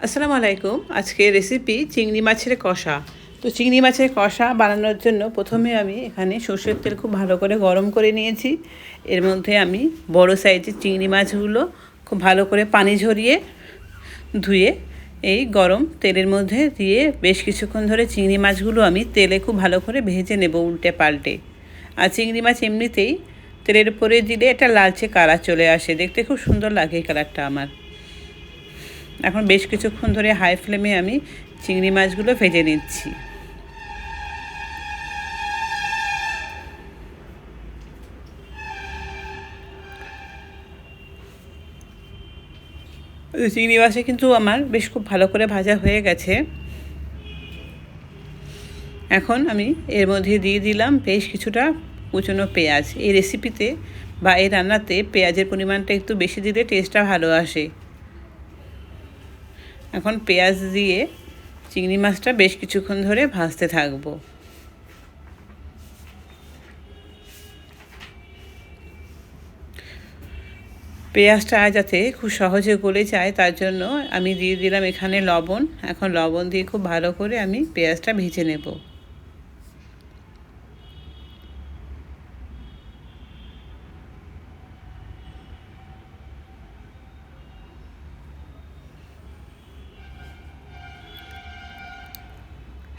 আসসালামু আলাইকুম। আজকে রেসিপি চিংড়ি মাছের কষা। তো চিংড়ি মাছের কষা বানানোর জন্য প্রথমে আমি এখানে সরষের তেল খুব ভালো করে গরম করে নিয়েছি। এর মধ্যে আমি বড় সাইজের চিংড়ি মাছগুলো খুব ভালো করে পানি ঝরিয়ে ধুয়ে এই গরম তেলের মধ্যে দিয়ে বেশ কিছুক্ষণ ধরে চিংড়ি মাছগুলো আমি তেলে খুব ভালো করে ভেজে নেব উল্টে পাল্টে। আর চিংড়ি মাছ এমনিতেই তেলের উপরে দিলে এটা লালচে কালার চলে আসে, দেখতে খুব সুন্দর লাগে এই কালারটা আমার। এখন বেশ কিছুক্ষণ ধরে হাই ফ্লেমে আমি চিংড়ি মাছগুলো ভেজে নিচ্ছি। চিংড়ি মাছে কিন্তু আমার বেশ খুব ভালো করে ভাজা হয়ে গেছে। এখন আমি এর মধ্যে দিয়ে দিলাম বেশ কিছুটা কুচনো পেঁয়াজ। এই রেসিপিতে বা এই রান্নাতে পেঁয়াজের পরিমাণটা একটু বেশি দিলে টেস্টটা ভালো আসে। এখন পেঁয়াজ দিয়ে চিংড়ি মাছটা বেশ কিছুক্ষণ ধরে ভাজতে থাকবো। পেঁয়াজটা যাতে খুব সহজে গলে যায় তার জন্য আমি দিয়ে দিলাম এখানে লবণ। এখন লবণ দিয়ে খুব ভালো করে আমি পেঁয়াজটা ভেজে নেব।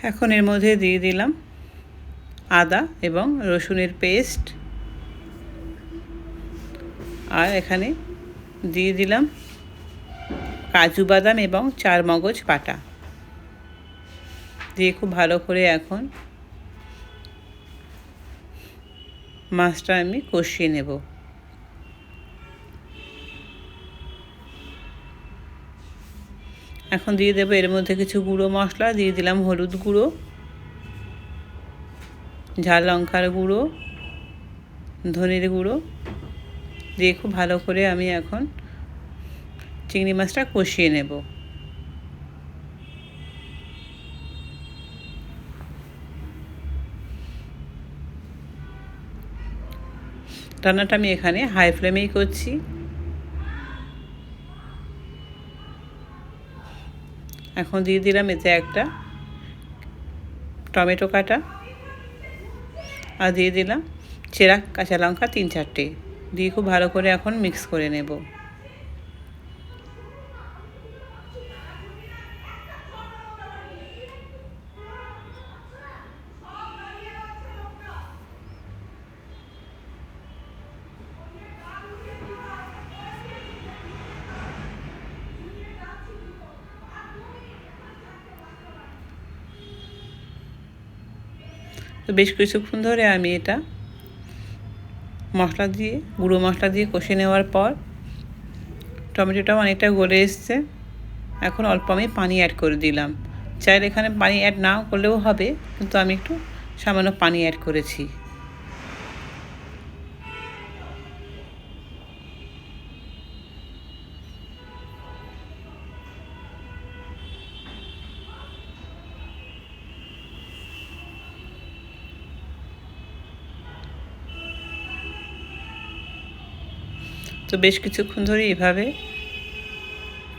এখন এর মধ্যে দিয়ে দিলাম আদা এবং রসুনের পেস্ট, আর এখানে দিয়ে দিলাম কাজু বাদাম এবং চারমগজ বাটা দিয়ে খুব ভালো করে এখন মাছটা আমি কষিয়ে নেব। এখন দিয়ে দেবো এর মধ্যে কিছু গুঁড়ো মশলা। দিয়ে দিলাম হলুদ গুঁড়ো, ঝাল লঙ্কার গুঁড়ো, ধনের গুঁড়ো দিয়ে খুব ভালো করে আমি এখন চিংড়ি মাছটা কষিয়ে নেব। রান্নাটা আমি এখানে হাই ফ্লেমেই করছি। এখন দিয়ে দিলাম এতে একটা টমেটো কাটা, আর দিয়ে দিলাম চেরা কাঁচা লঙ্কা 3-4টে দিয়ে খুব ভালো করে এখন মিক্স করে নেব। তো বেশ কিছুক্ষণ ধরে আমি এটা গুঁড়ো মশলা দিয়ে কষে নেওয়ার পর টমেটোটাও অনেকটা গলে এসছে। এখন অল্প আমি পানি অ্যাড করে দিলাম। চাইলে এখানে পানি অ্যাড নাও করলেও হবে, কিন্তু আমি একটু সামান্য পানি অ্যাড করেছি। তো বেশ কিছুক্ষণ ধরে এভাবে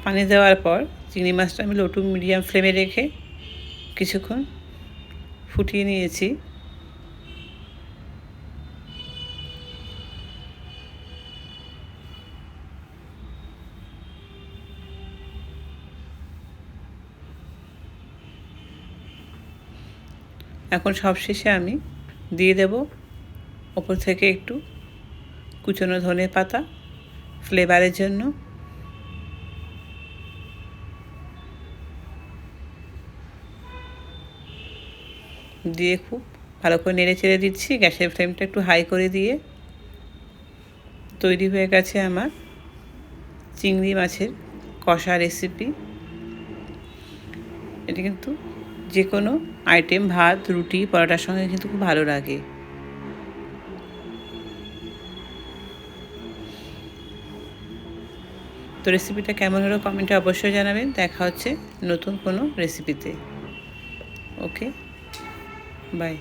পানি দেওয়ার পর চিংড়ি মাছটা আমি লো টু মিডিয়াম ফ্লেমে রেখে কিছুক্ষণ ফুটিয়ে নিয়েছি। এখন সবশেষে আমি দিয়ে দেব ওপর থেকে একটু কুচনো ধনে পাতা ফ্লেভারের জন্য। দিয়ে খুব ভালো করে নেড়ে চেড়ে দিচ্ছি। গ্যাসের ফ্লেমটা একটু হাই করে দিয়ে তৈরি হয়ে গেছে আমার চিংড়ি মাছের কষা রেসিপি। এটা কিন্তু যে কোনো আইটেম, ভাত, রুটি, পরোটার সঙ্গে কিন্তু খুব ভালো লাগে। তো রেসিপিটা কেমন হলো কমেন্টে অবশ্যই জানাবেন। দেখা হচ্ছে নতুন কোনো রেসিপিতে। ওকে, বাই।